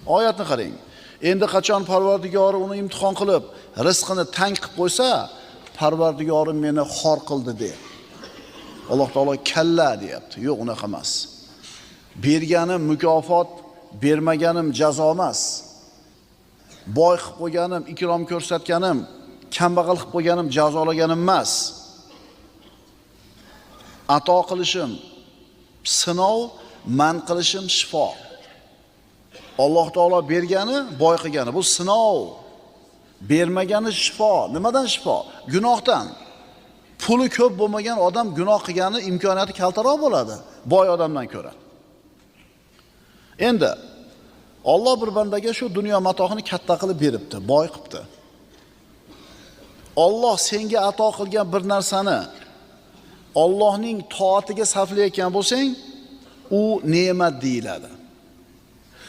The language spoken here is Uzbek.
Oyatni qarang. Endi qachon Parvardigori uni imtihon qilib, rizqini tang qilib qo'ysa, Parvardigorim meni xor qildi de. Alloh taolo kalla deyapti. Yo'q, unaqa emas. Berganim mukofot, bermaganim jazo emas. Boy qilib qo'yganim, ikrom ko'rsatganim, kambag'al qilib qo'yganim jazolaganim emas. Ato qilishim sinov, man qilishim shifo. Alloh taolo bergani, boy qilgani bu sinov. Bermagani shifo. Nimadan shifo? Gunohdan. Puli ko'p bo'lmagan odam gunoh qilgani imkoniyati kaltaroq bo'ladi, boy odamdan ko'ra. Endi Alloh bir bandaga shu dunyo matohini katta qilib beribdi, boy qilibdi. Alloh senga ato qilgan bir narsani Allohning toatiga sarflayotgan bo'lsang, u ne'mat deyiladi.